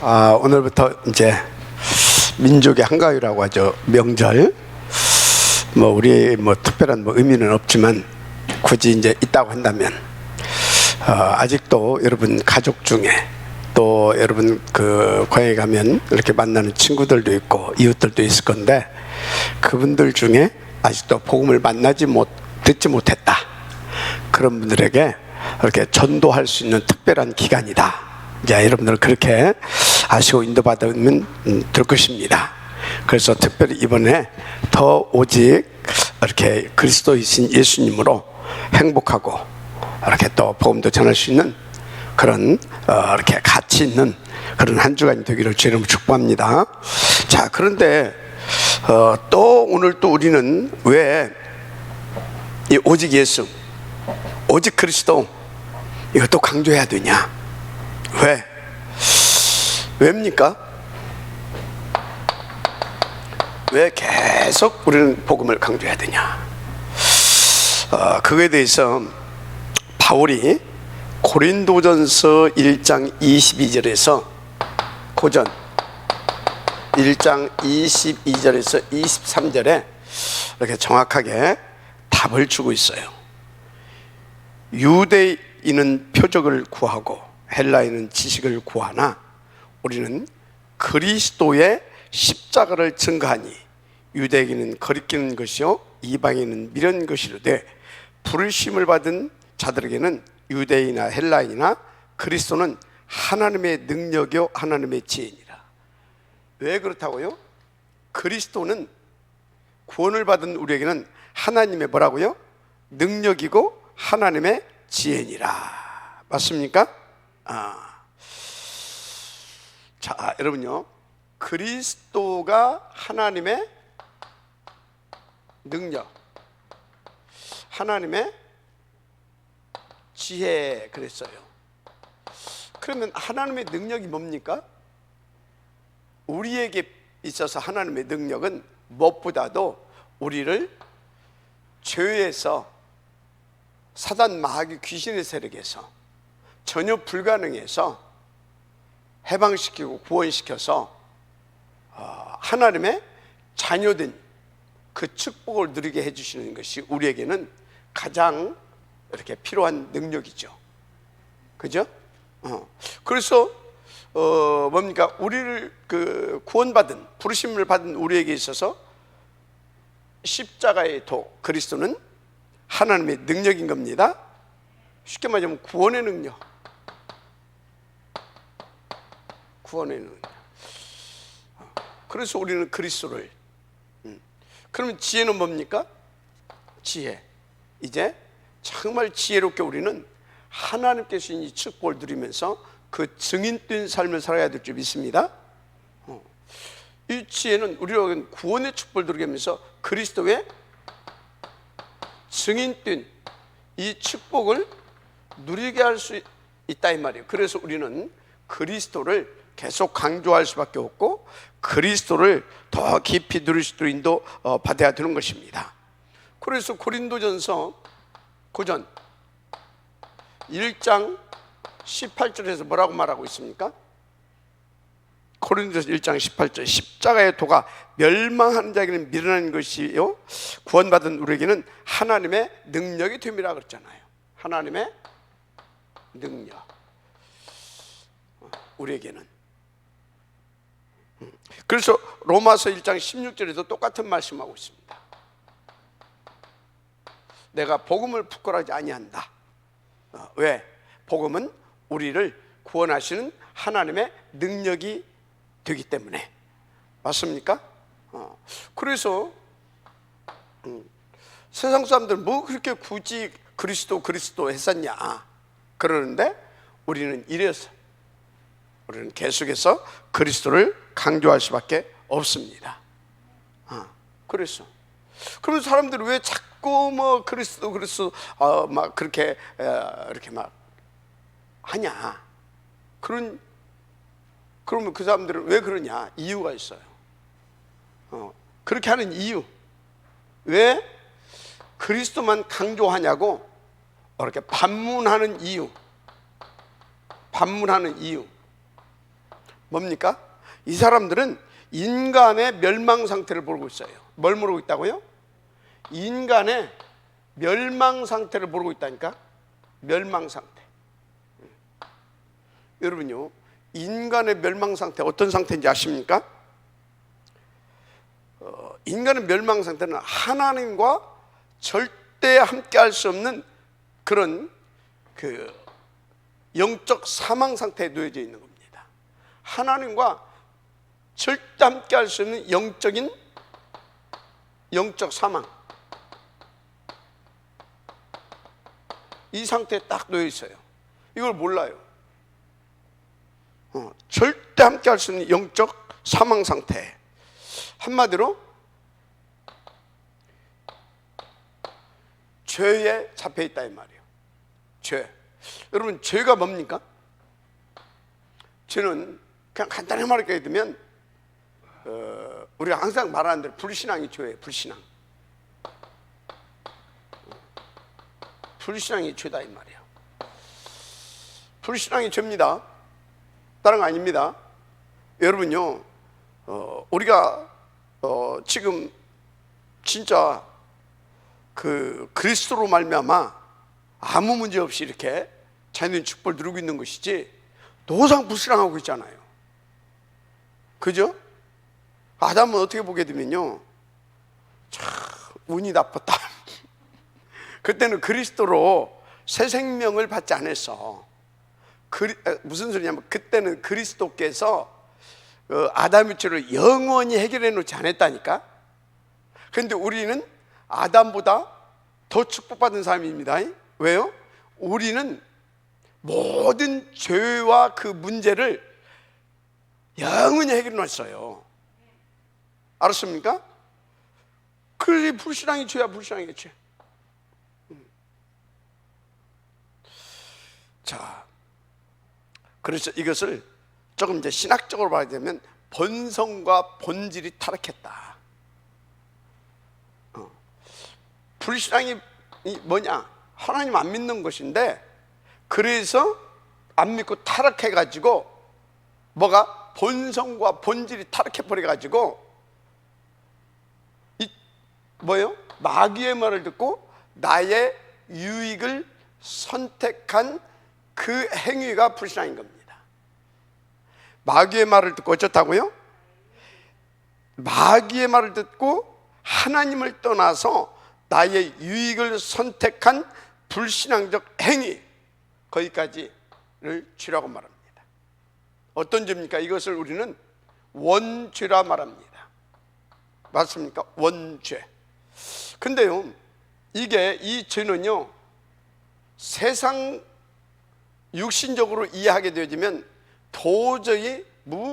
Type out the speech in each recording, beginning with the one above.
오늘부터 이제 민족의 한가위라고 하죠. 명절. 우리 특별한 의미는 없지만 굳이 이제 있다고 한다면 아직도 여러분 가족 중에 또 여러분 고향에 가면 이렇게 만나는 친구들도 있고 이웃들도 있을 건데 그분들 중에 아직도 복음을 듣지 못했다. 그런 분들에게 이렇게 전도할 수 있는 특별한 기간이다. 이제 여러분들 그렇게 아시고 인도받으면 될 것입니다. 그래서 특별히 이번에 더 오직 이렇게 그리스도이신 예수님으로 행복하고 이렇게 또 복음도 전할 수 있는 그런 이렇게 가치 있는 그런 한 주간이 되기를 주님으로 축복합니다. 자, 그런데 또 오늘 또 우리는 왜 이 오직 예수, 오직 그리스도 이것도 강조해야 되냐? 왜입니까? 왜 계속 우리는 복음을 강조해야 되냐? 그거에 대해서 바울이 고린도전서 1장 22절에서 고전 1장 22절에서 23절에 이렇게 정확하게 답을 주고 있어요. 유대인은 표적을 구하고 헬라인은 지식을 구하나 우리는 그리스도의 십자가를 증거하니 유대인은 거리끼는 것이요 이방인은 미련 것이로되 부르심을 받은 자들에게는 유대인이나 헬라인이나 그리스도는 하나님의 능력이요 하나님의 지혜니라. 왜 그렇다고요? 그리스도는 구원을 받은 우리에게는 하나님의 뭐라고요? 능력이고 하나님의 지혜니라. 맞습니까? 자, 여러분요, 그리스도가 하나님의 능력, 하나님의 지혜 그랬어요. 그러면 하나님의 능력이 뭡니까? 우리에게 있어서 하나님의 능력은 무엇보다도 우리를 죄에서 사단 마귀 귀신의 세력에서 전혀 불가능해서 해방시키고 구원시켜서 하나님의 자녀된 그 축복을 누리게 해주시는 것이 우리에게는 가장 이렇게 필요한 능력이죠. 그죠? 그래서 뭡니까? 우리를 구원받은 부르심을 받은 우리에게 있어서 십자가의 도 그리스도는 하나님의 능력인 겁니다. 쉽게 말하면 구원의 능력. 구원의 능력. 그래서 우리는 그리스도를. 그러면 지혜는 뭡니까? 지혜. 이제 정말 지혜롭게 우리는 하나님께서 이 축복을 누리면서 그 증인된 삶을 살아야 될 줄 믿습니다. 이 지혜는 우리가 구원의 축복을 누리게 하면서 그리스도의 증인된 이 축복을 누리게 할 수 있다 이 말이에요. 그래서 우리는 그리스도를 계속 강조할 수밖에 없고 그리스도를 더 깊이 누릴 수 있도록 인도 받아야 되는 것입니다. 그래서 고린도전서 고전 1장 18절에서 뭐라고 말하고 있습니까? 고린도전서 1장 18절 십자가의 도가 멸망하는 자에게는 미련한 것이요 구원받은 우리에게는 하나님의 능력이 됨이라 그랬잖아요. 하나님의 능력 우리에게는. 그래서 로마서 1장 16절에도 똑같은 말씀하고 있습니다. 내가 복음을 부끄러워하지 아니한다. 왜? 복음은 우리를 구원하시는 하나님의 능력이 되기 때문에. 맞습니까? 그래서 세상 사람들 뭐 그렇게 굳이 그리스도 했었냐 그러는데 우리는 이래서 우리는 계속해서 그리스도를 강조할 수밖에 없습니다. 그래서 그러면 사람들이 왜 자꾸 그리스도 막 그렇게 이렇게 막 하냐? 그러면 그 사람들은 왜 그러냐? 이유가 있어요. 그렇게 하는 이유. 왜 그리스도만 강조하냐고 이렇게 반문하는 이유. 뭡니까? 이 사람들은 인간의 멸망 상태를 모르고 있어요. 뭘 모르고 있다고요? 인간의 멸망 상태를 모르고 있다니까. 멸망 상태. 여러분요, 인간의 멸망 상태 어떤 상태인지 아십니까? 인간의 멸망 상태는 하나님과 절대 함께 할 수 없는 그런 영적 사망 상태에 놓여져 있는 겁니다. 하나님과 절대 함께 할 수 없는 영적 사망, 이 상태에 딱 놓여 있어요. 이걸 몰라요. 절대 함께 할 수 없는 영적 사망 상태. 한마디로 죄에 잡혀 있다 이 말이에요. 죄. 여러분, 죄가 뭡니까? 죄는 그냥 간단히 말하게 되면 우리가 항상 말하는 대로 불신앙이 죄예요. 불신앙이 죄다 이 말이에요. 불신앙이 죄입니다. 다른 거 아닙니다. 여러분요, 우리가 지금 진짜 그리스도로 말미암아 아무 문제 없이 이렇게 자연인 축복을 누리고 있는 것이지, 노상 불신앙하고 있잖아요. 그죠? 아담은 어떻게 보게 되면요, 참 운이 나빴다. 그때는 그리스도로 새 생명을 받지 않았어. 무슨 소리냐면, 그때는 그리스도께서 아담의 죄를 영원히 해결해 놓지 않았다니까. 그런데 우리는 아담보다 더 축복받은 사람입니다. 왜요? 우리는 모든 죄와 그 문제를 영원히 해결해 놨어요. 알았습니까? 그래, 불신앙이 죄야. 불신앙이 죄. 자, 그래서 이것을 조금 이제 신학적으로 봐야 되면 본성과 본질이 타락했다. 불신앙이 뭐냐? 하나님 안 믿는 것인데, 그래서 안 믿고 타락해가지고 뭐가? 본성과 본질이 타락해버려가지고 뭐요? 마귀의 말을 듣고 나의 유익을 선택한 그 행위가 불신앙인 겁니다. 마귀의 말을 듣고 어쩌다고요? 마귀의 말을 듣고 하나님을 떠나서 나의 유익을 선택한 불신앙적 행위, 거기까지를 죄라고 말합니다. 어떤 죄입니까? 이것을 우리는 원죄라 말합니다. 맞습니까? 원죄. 근데요, 이 죄는요, 세상 육신적으로 이해하게 되어지면 도저히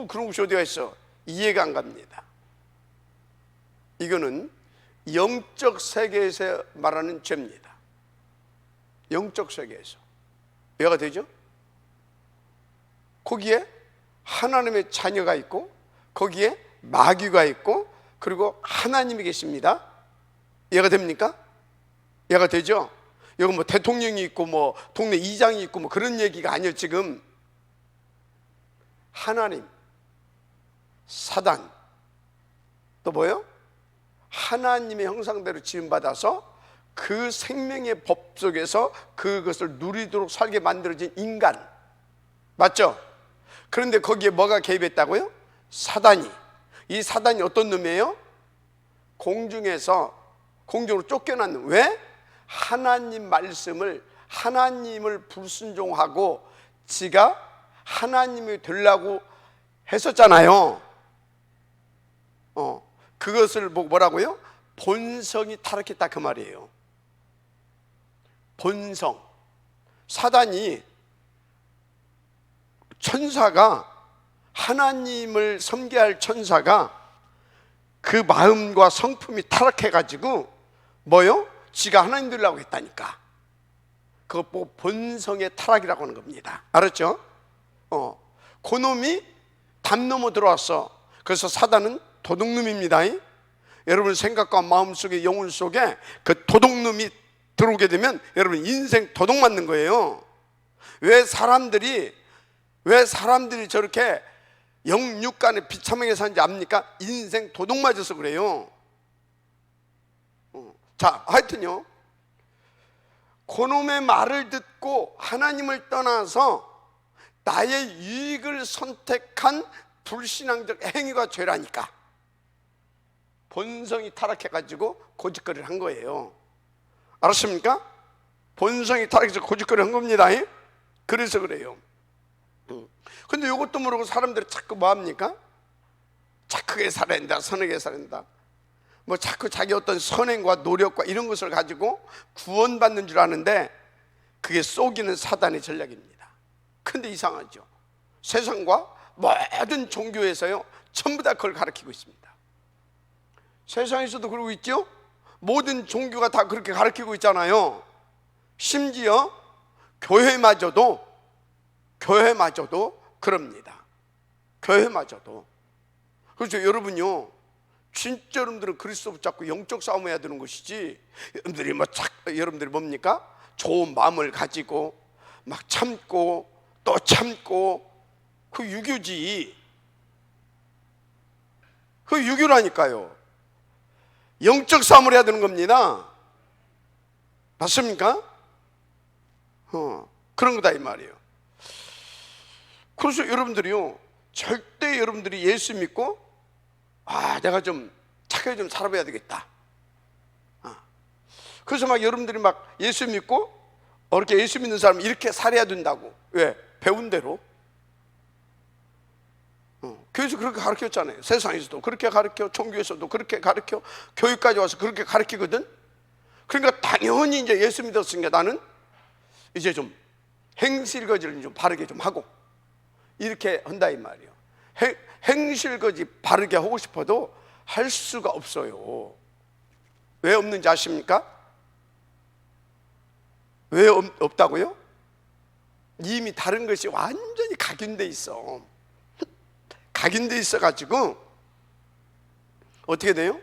그런 것이 어디가 있어? 이해가 안 갑니다. 이거는 영적 세계에서 말하는 죄입니다. 영적 세계에서. 이해가 되죠? 거기에 하나님의 자녀가 있고, 거기에 마귀가 있고, 그리고 하나님이 계십니다. 이해가 됩니까? 이해가 되죠? 여기 뭐 대통령이 있고 뭐 동네 이장이 있고 뭐 그런 얘기가 아니에요. 지금 하나님, 사단, 또 뭐요? 하나님의 형상대로 지음받아서 그 생명의 법 속에서 그것을 누리도록 살게 만들어진 인간, 맞죠? 그런데 거기에 뭐가 개입했다고요? 사단이. 이 사단이 어떤 놈이에요? 공중으로 쫓겨났는. 왜? 하나님 말씀을, 하나님을 불순종하고 지가 하나님이 되려고 했었잖아요. 그것을 보고 뭐라고요? 본성이 타락했다, 그 말이에요. 본성. 사단이, 천사가, 하나님을 섬겨야 할 천사가 그 마음과 성품이 타락해가지고 뭐요? 지가 하나님 되려고 했다니까. 그거 보고 본성의 타락이라고 하는 겁니다. 알았죠? 그놈이 담 넘어 들어왔어. 그래서 사단은 도둑놈입니다. 여러분 생각과 마음 속에, 영혼 속에 그 도둑놈이 들어오게 되면 여러분 인생 도둑 맞는 거예요. 왜 사람들이 저렇게 영육간에 비참하게 사는지 압니까? 인생 도둑 맞아서 그래요. 자, 하여튼요, 그놈의 말을 듣고 하나님을 떠나서 나의 유익을 선택한 불신앙적 행위가 죄라니까 본성이 타락해가지고 고짓거리를 한 거예요. 알았습니까? 본성이 타락해서 고짓거리를 한 겁니다. 그래서 그래요. 근데 이것도 모르고 사람들이 자꾸 뭐합니까? 착하게 살아야 된다, 선하게 살아야 된다, 뭐 자꾸 자기 어떤 선행과 노력과 이런 것을 가지고 구원받는 줄 아는데 그게 속이는 사단의 전략입니다. 근데 이상하죠. 세상과 모든 종교에서요 전부 다 그걸 가르치고 있습니다. 세상에서도 그러고 있죠. 모든 종교가 다 그렇게 가르치고 있잖아요. 심지어 교회마저도 그럽니다. 교회마저도. 그렇죠. 여러분요, 진짜 여러분들은 그리스도 붙잡고 영적 싸움해야 되는 것이지, 여러분들이 뭡니까? 좋은 마음을 가지고 막 참고 또 참고, 그 유교지. 그 유교라니까요. 영적 싸움을 해야 되는 겁니다. 맞습니까? 그런 거다 이 말이에요. 그래서 여러분들이요, 절대 여러분들이 예수 믿고 내가 좀 착하게 좀 살아봐야 되겠다. 그래서 막 여러분들이 막 예수 믿고 이렇게 예수 믿는 사람은 이렇게 살아야 된다고. 왜? 배운 대로. 교회에서 그렇게 가르쳤잖아요. 세상에서도 그렇게 가르쳐, 종교에서도 그렇게 가르쳐, 교육까지 와서 그렇게 가르치거든. 그러니까 당연히 이제 예수 믿었으니까 나는 이제 좀 행실거지를 좀 바르게 좀 하고 이렇게 한다 이 말이에요. 행실거지 바르게 하고 싶어도 할 수가 없어요. 왜 없는지 아십니까? 왜 없다고요? 이미 다른 것이 완전히 각인돼 있어. 각인돼 있어가지고 어떻게 돼요?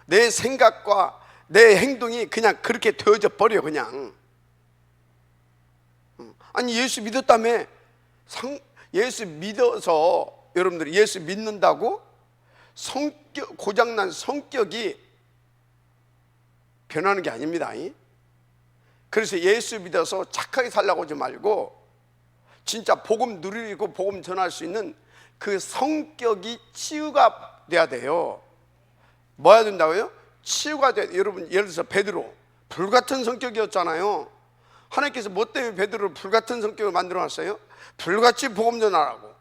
내 생각과 내 행동이 그냥 그렇게 되어져 버려. 그냥. 아니 예수 믿었다며, 예수 믿어서 여러분들이 예수 믿는다고 고장난 성격이 변하는 게 아닙니다. 그래서 예수 믿어서 착하게 살려고 하지 말고 진짜 복음 누리고 복음 전할 수 있는 그 성격이 치유가 돼야 돼요. 뭐 해야 된다고요? 치유가 돼. 여러분 예를 들어서 베드로 불같은 성격이었잖아요. 하나님께서 뭐 때문에 베드로를 불같은 성격을 만들어 놨어요? 불같이 복음 전하라고.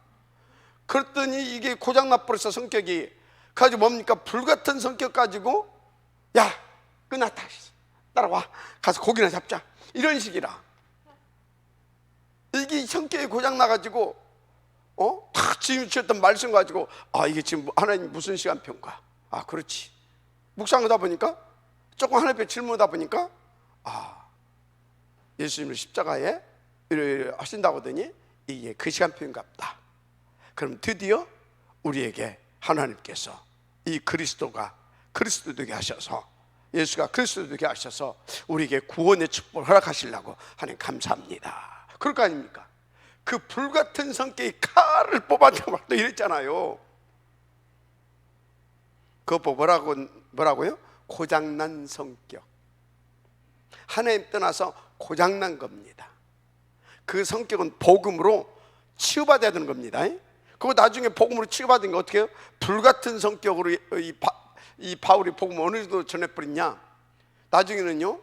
그랬더니 이게 고장나버렸어 성격이. 가지고 뭡니까? 불같은 성격 가지고 야 끝났다, 따라와, 가서 고기나 잡자, 이런 식이라. 이게 성격이 고장나가지고 다 지금 주셨던 말씀 가지고 이게 지금 하나님 무슨 시간표인가? 그렇지. 묵상하다 보니까 조금 하나님께 질문하다 보니까 예수님을 십자가에 이래 하신다고 하더니 이게 그 시간표인가 보다. 그럼 드디어 우리에게 하나님께서 이 그리스도가 그리스도 되게 하셔서, 예수가 그리스도 되게 하셔서 우리에게 구원의 축복을 허락하시려고 하나님 감사합니다. 그럴 거 아닙니까? 그 불같은 성격이 칼을 뽑아내고 막 또 이랬잖아요. 그거 뭐라고요? 고장난 성격. 하나님 떠나서 고장난 겁니다. 그 성격은 복음으로 치유받아야 되는 겁니다. 그거 나중에 복음으로 치유받은 게 어떻게 해요? 불같은 성격으로 이 바울이 복음을 어느 정도 전해버렸냐? 나중에는요,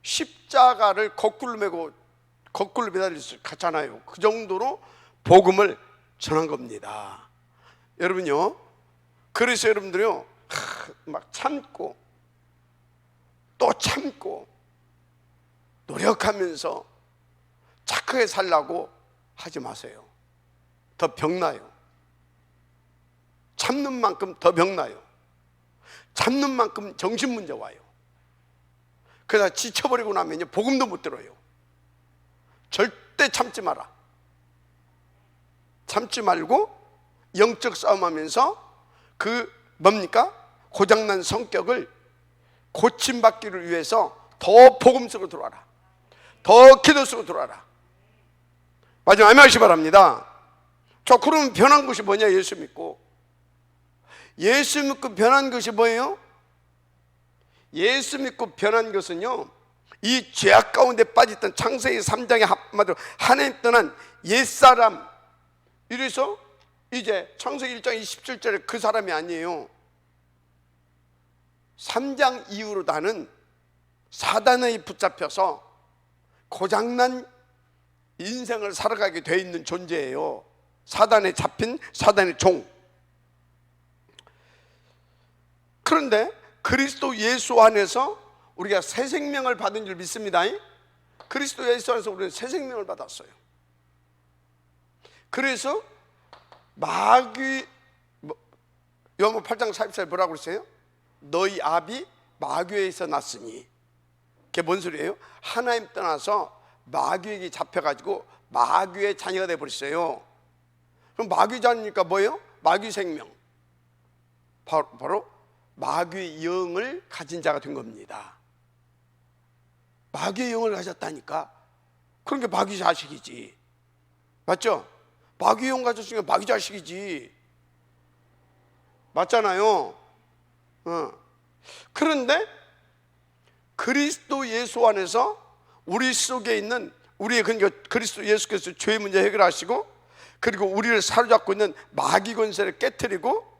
십자가를 거꾸로 메고 거꾸로 매달릴 수 갔잖아요. 그 정도로 복음을 전한 겁니다. 여러분요, 그래서 여러분들이요 막 참고 또 참고 노력하면서 착하게 살라고 하지 마세요. 더 병나요. 참는 만큼 더 병나요. 참는 만큼 정신문제 와요. 그러다 지쳐버리고 나면 복음도 못 들어요. 절대 참지 마라. 참지 말고 영적 싸움하면서 그 뭡니까? 고장난 성격을 고침받기를 위해서 더 복음 속으로 들어와라. 더 기도 속으로 들어와라. 마지막 아멘 하시기 바랍니다. 자, 그러면 변한 것이 뭐냐? 예수 믿고. 예수 믿고 변한 것이 뭐예요? 예수 믿고 변한 것은요, 이 죄악 가운데 빠졌던 창세기 3장의 한마디로 하나님 떠난 옛사람, 이래서 이제 창세기 1장 27절에 그 사람이 아니에요. 3장 이후로 나는 사단에 붙잡혀서 고장난 인생을 살아가게 돼 있는 존재예요. 사단에 잡힌 사단의 종. 그런데 그리스도 예수 안에서 우리가 새 생명을 받은 줄 믿습니다. 그리스도 예수 안에서 우리는 새 생명을 받았어요. 그래서 마귀, 요한복음 8장 44절 뭐라고 그랬어요? 너희 아비 마귀에서 났으니. 그게 뭔 소리예요? 하나님 떠나서 마귀에게 잡혀가지고 마귀의 자녀가 되어버렸어요. 그럼 마귀 자녀니까 뭐예요? 마귀 생명. 바로 마귀의 영을 가진 자가 된 겁니다. 마귀의 영을 가졌다니까. 그런 게 마귀 자식이지. 맞죠? 마귀의 영 가졌으니까 마귀 자식이지. 맞잖아요. 그런데 그리스도 예수 안에서 우리 속에 있는 우리의, 그러니까 그리스도 예수께서 죄의 문제 해결하시고, 그리고 우리를 사로잡고 있는 마귀 권세를 깨트리고,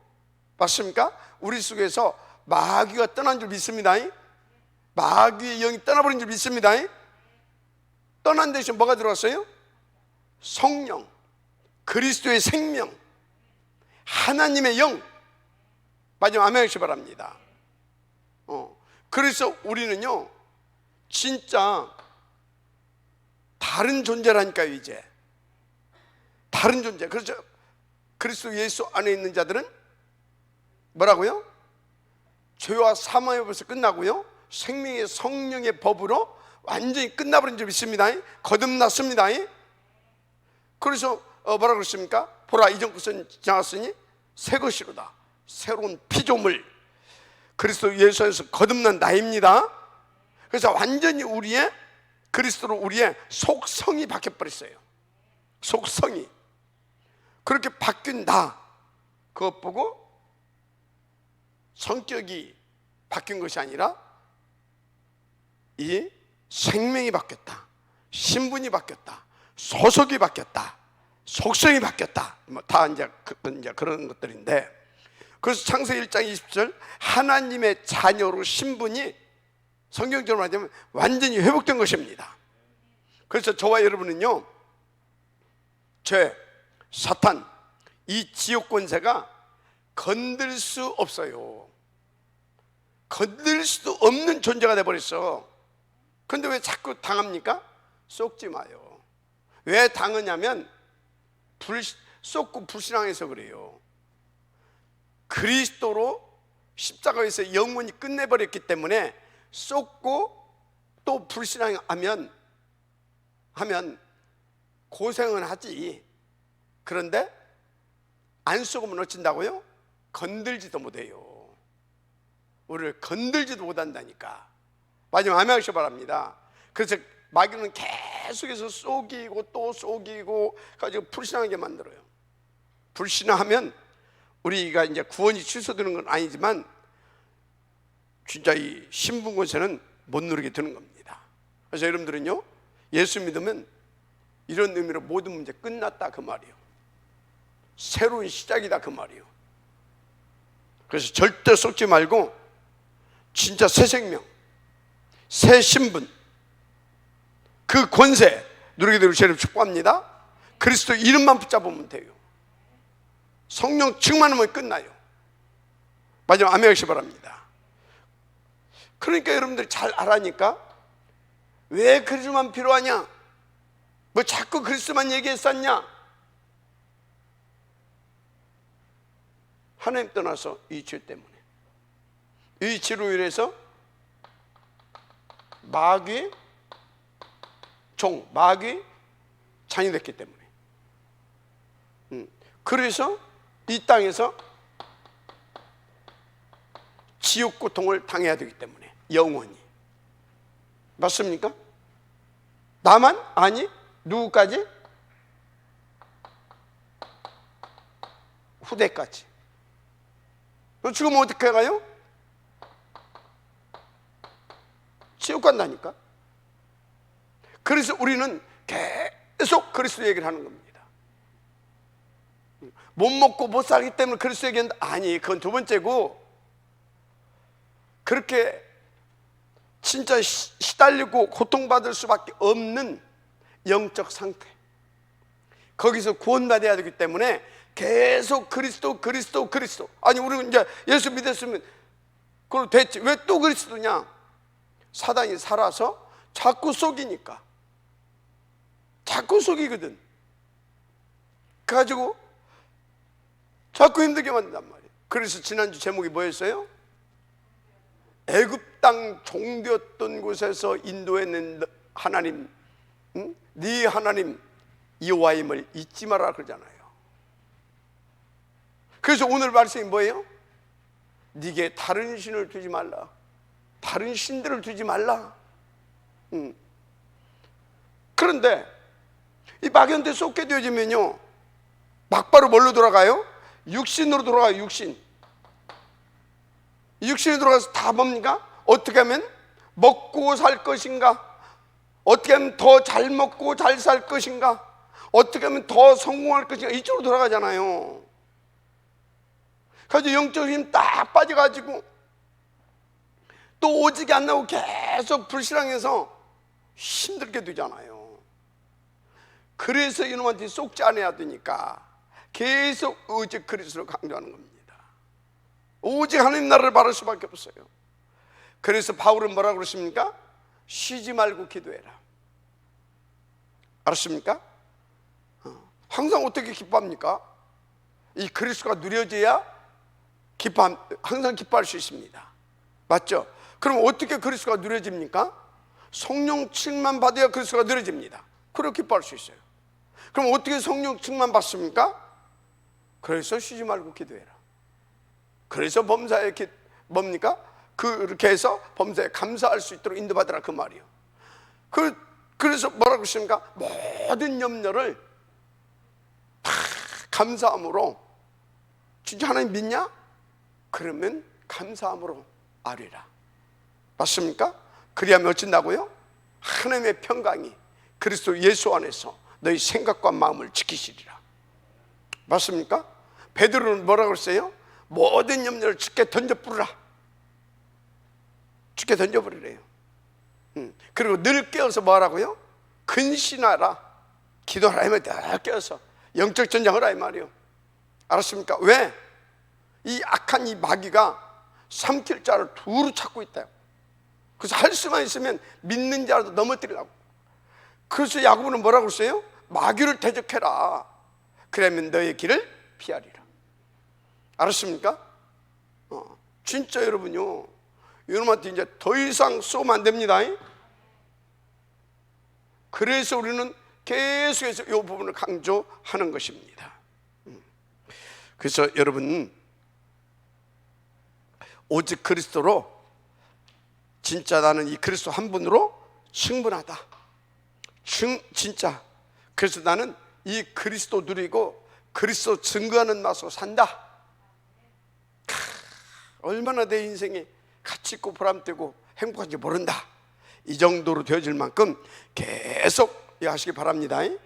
맞습니까? 우리 속에서 마귀가 떠난 줄 믿습니다. 마귀의 영이 떠나버린 줄 믿습니다. 떠난 대신 뭐가 들어왔어요? 성령, 그리스도의 생명, 하나님의 영. 마지막 아멘 하시기 바랍니다. 그래서 우리는요, 진짜 다른 존재라니까요. 이제 다른 존재. 그렇죠? 그리스도 예수 안에 있는 자들은 뭐라고요? 죄와 사망의 법에서 끝나고요, 생명의 성령의 법으로 완전히 끝나버린 줄 믿습니다. 거듭났습니다. 그래서 뭐라고 그랬습니까? 보라, 이전 것은 지나갔으니 새 것이로다. 새로운 피조물, 그리스도 예수 안에서 거듭난 나입니다. 그래서 완전히 우리의, 그리스도로 우리의 속성이 바뀌어버렸어요. 속성이. 그렇게 바뀐 나, 그것 보고 성격이 바뀐 것이 아니라 이 생명이 바뀌었다, 신분이 바뀌었다, 소속이 바뀌었다, 속성이 바뀌었다. 다 이제 그런 것들인데, 그래서 창세기 1장 20절 하나님의 자녀로 신분이 성경적으로 말하자면 완전히 회복된 것입니다. 그래서 저와 여러분은요, 죄, 사탄, 이 지옥 권세가 건들 수 없어요. 건들 수도 없는 존재가 돼버렸어. 그런데 왜 자꾸 당합니까? 속지 마요. 왜 당하냐면 속고 불신앙해서 그래요. 그리스도로 십자가에서 영원히 끝내버렸기 때문에 속고 또 불신앙하면 고생은 하지. 그런데 안 속으면 어쩐다고요? 건들지도 못해요. 우리를 건들지도 못한다니까. 마지막 아멘 하시기 바랍니다. 그래서 마귀는 계속해서 속이고 또 속이고 가지고 불신하게 만들어요. 불신하면 우리가 이제 구원이 취소되는 건 아니지만 진짜 이 신분 권세는 못 누리게 되는 겁니다. 그래서 여러분들은요, 예수 믿으면 이런 의미로 모든 문제 끝났다 그 말이에요. 새로운 시작이다 그 말이에요. 그래서 절대 속지 말고 진짜 새 생명, 새 신분, 그 권세 누리게 되기를 주님 축복합니다. 그리스도 이름만 붙잡으면 돼요. 성령 충만하면 끝나요. 마지막 아멘 하시기 바랍니다. 그러니까 여러분들이 잘 알아니까 왜 그리스도만 필요하냐? 뭐 자꾸 그리스도만 얘기했었냐? 하나님 떠나서 이 죄 때문에, 이 죄로 인해서 마귀 종, 마귀 장이 됐기 때문에, 그래서 이 땅에서 지옥 고통을 당해야 되기 때문에 영원히. 맞습니까? 나만? 아니, 누구까지? 후대까지. 지금 어떻게 가요? 지옥 간다니까. 그래서 우리는 계속 그리스도 얘기를 하는 겁니다. 못 먹고 못 살기 때문에 그리스도 얘기한다. 아니, 그건 두 번째고, 그렇게 진짜 시달리고 고통받을 수밖에 없는 영적 상태, 거기서 구원받아야 되기 때문에 계속 그리스도. 아니, 우리는 이제 예수 믿었으면 그걸 됐지, 왜 또 그리스도냐? 사단이 살아서 자꾸 속이니까. 자꾸 속이거든. 그래가지고 자꾸 힘들게 만든단 말이에요. 그래서 지난주 제목이 뭐였어요? 애굽 땅 종되었던 곳에서 인도해낸 하나님, 네 하나님 여호와임을 잊지 마라 그러잖아요. 그래서 오늘 말씀이 뭐예요? 네게 다른 신을 두지 말라. 다른 신들을 두지 말라. 그런데 이 막연대 쏟게 되어지면요, 막바로 뭘로 돌아가요? 육신으로 돌아가요. 육신으로 돌아가서 다 뭡니까? 어떻게 하면 먹고 살 것인가? 어떻게 하면 더 잘 먹고 잘 살 것인가? 어떻게 하면 더 성공할 것인가? 이쪽으로 돌아가잖아요. 그래서 영적 힘 딱 빠져가지고 또 오직이 안 나오고 계속 불신앙해서 힘들게 되잖아요. 그래서 이놈한테 속지 않아야 되니까 계속 오직 그리스도를 강조하는 겁니다. 오직 하나님 나라를 바랄 수밖에 없어요. 그래서 바울은 뭐라고 그러십니까? 쉬지 말고 기도해라. 알았습니까? 항상 어떻게 기뻐합니까? 이 그리스도가 누려져야 항상 기뻐할 수 있습니다. 맞죠? 그럼 어떻게 그리스도가 누려집니까? 성령 충만 받아야 그리스도가 누려집니다. 그렇게 기뻐할 수 있어요. 그럼 어떻게 성령 충만 받습니까? 그래서 쉬지 말고 기도해라. 그래서 범사에 뭡니까? 그렇게 해서 범사에 감사할 수 있도록 인도받으라, 그 말이요. 그래서 뭐라고 하십니까? 모든 염려를 다 감사함으로. 진짜 하나님 믿냐? 그러면 감사함으로 아뢰라. 맞습니까? 그리하면 어쩐다고요? 하나님의 평강이 그리스도 예수 안에서 너희 생각과 마음을 지키시리라. 맞습니까? 베드로는 뭐라고 했어요? 모든 염려를 주께 던져버리라. 주께 던져버리래요. 그리고 늘 깨어서 뭐하라고요? 근신하라, 기도하라. 하면 늘 깨어서 영적 전쟁하라 이 말이요. 알았습니까? 왜? 이 악한 이 마귀가 삼킬 자를 두루 찾고 있다. 그래서 할 수만 있으면 믿는 자라도 넘어뜨리려고. 그래서 야고보는 뭐라고 했어요? 마귀를 대적해라. 그러면 너의 길을 피하리라. 알았습니까? 진짜 여러분요, 이놈한테 이제 더 이상 쏘면 안 됩니다. 그래서 우리는 계속해서 이 부분을 강조하는 것입니다. 그래서 여러분, 오직 그리스도로, 진짜 나는 이 그리스도 한 분으로 충분하다. 진짜. 그래서 나는 이 그리스도 누리고 그리스도 증거하는 맛으로 산다. 얼마나 내 인생이 가치 있고 보람되고 행복한지 모른다. 이 정도로 되어질 만큼 계속 하시기 바랍니다. 이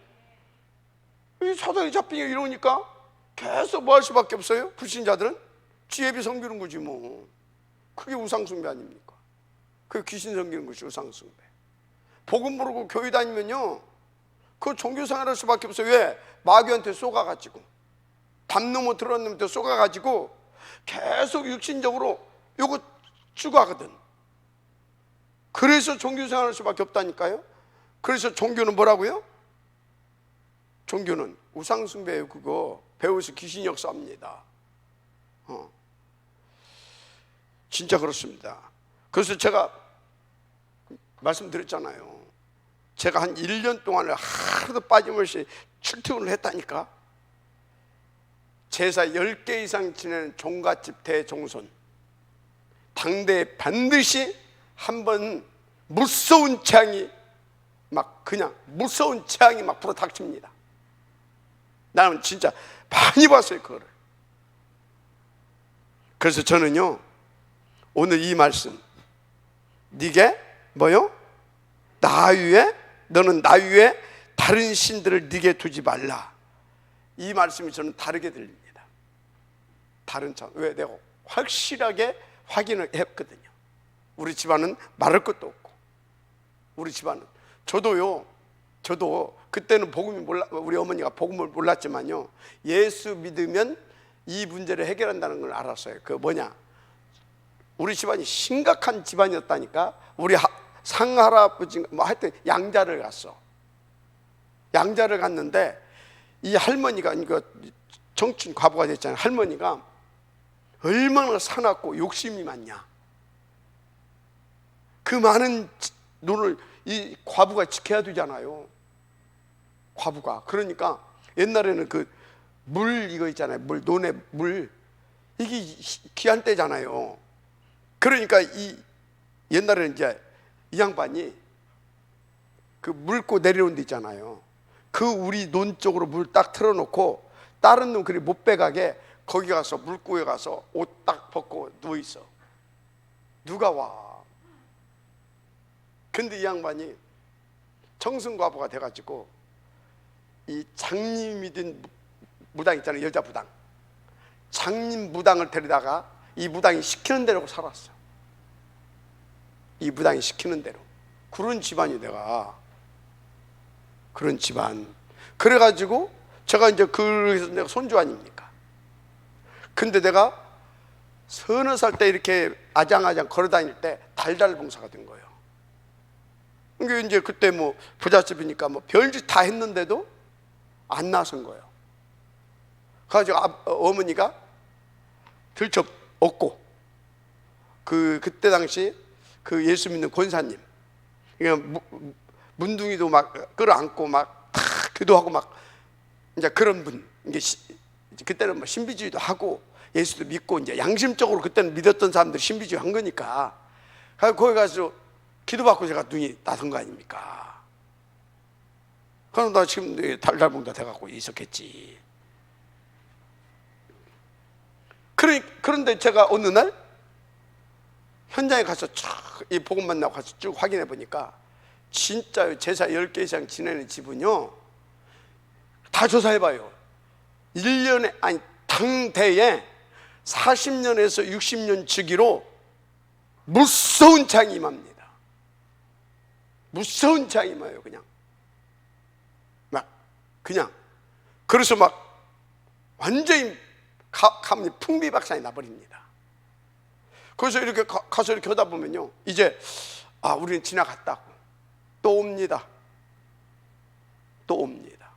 사단이 잡히게 이러니까 계속 뭐 할 수밖에 없어요. 불신자들은 지혜비 섬기는 거지 뭐. 그게 우상숭배 아닙니까? 그게 귀신 섬기는 것이 우상숭배. 복음 모르고 교회 다니면요, 그 종교생활 할 수밖에 없어요. 왜? 마귀한테 쏘가가지고, 담 넘어 들었는데 쏘가가지고 계속 육신적으로 요거 추구하거든. 그래서 종교생활 할 수밖에 없다니까요. 그래서 종교는 뭐라고요? 종교는 우상숭배예요. 그거 배워서 귀신 역사합니다. 진짜 그렇습니다. 그래서 제가 말씀드렸잖아요. 제가 한 1년 동안을 하루도 빠짐없이 출퇴근을 했다니까. 제사 10개 이상 지내는 종갓집 대종손, 당대에 반드시 한번 무서운 재앙이 막 불어닥칩니다. 나는 진짜 많이 봤어요. 그거를 그래서 저는요, 오늘 이 말씀, 네게 뭐요? 나 위에, 너는 나 위에 다른 신들을 네게 두지 말라. 이 말씀이 저는 다르게 들립니다. 다른 점. 왜? 내가 확실하게 확인을 했거든요. 우리 집안은 말할 것도 없고, 우리 집안은 저도 그때는 복음이 우리 어머니가 복음을 몰랐지만요, 예수 믿으면 이 문제를 해결한다는 걸 알았어요. 그 뭐냐, 우리 집안이 심각한 집안이었다니까. 우리 상할아버지 뭐 하여튼 양자를 갔어. 양자를 갔는데 이 할머니가, 이거 정춘 과부가 됐잖아요. 할머니가 얼마나 사납고 욕심이 많냐. 그 많은 돈을 이 과부가 지켜야 되잖아요. 과부가. 그러니까 옛날에는 그 물 이거 있잖아요. 물, 논의 물, 이게 귀한 때잖아요. 그러니까 이 옛날에는 이제 이 양반이 그 묽고 내려온 데 있잖아요. 그 우리 논 쪽으로 물 딱 틀어놓고 다른 놈 그리 못 빼가게 거기 가서 물고에 가서 옷 딱 벗고 누워 있어. 누가 와? 근데 이 양반이 청승과부가 돼가지고 이 장님이 된 무당 있잖아요. 여자 무당. 장님 무당을 데리다가 이 무당이 시키는 대로 살았어. 이 무당이 시키는 대로. 그런 집안이 내가. 그런 집안. 그래가지고 제가 이제 그래서 내가 손주 아닙니까? 근데 내가 서너 살 때 이렇게 아장아장 걸어 다닐 때 달달 봉사가 된 거예요. 이게 이제 그때 뭐 부잣집이니까 뭐 별짓 다 했는데도 안 나선 거예요. 그래가지고 어머니가 들쳐 얻고 그때 당시 그 예수 믿는 권사님, 문둥이도 막 끌어안고 막 기도하고 막 이제 그런 분, 이게 그때는 뭐 신비주의도 하고 예수도 믿고 이제 양심적으로 그때는 믿었던 사람들이 신비주의 한 거니까. 거기 가서 기도받고 제가 눈이 나선 거 아닙니까? 그럼 나 지금 달달봉다 돼갖고 있었겠지. 그런데 제가 어느 날 현장에 가서 이 복음 만나고 가서 쭉 확인해 보니까 진짜 제사 10개 이상 지내는 집은요, 다 조사해봐요. 1년에, 아니 당대에 40년에서 60년 주기로 무서운 장이 임합니다. 무서운 장이 임해요. 그냥 그래서 막 완전히 가문이 풍비박산이 나버립니다. 그래서 이렇게 가서 이렇게 하다 보면요, 이제 우리는 지나갔다고 또 옵니다. 또 옵니다.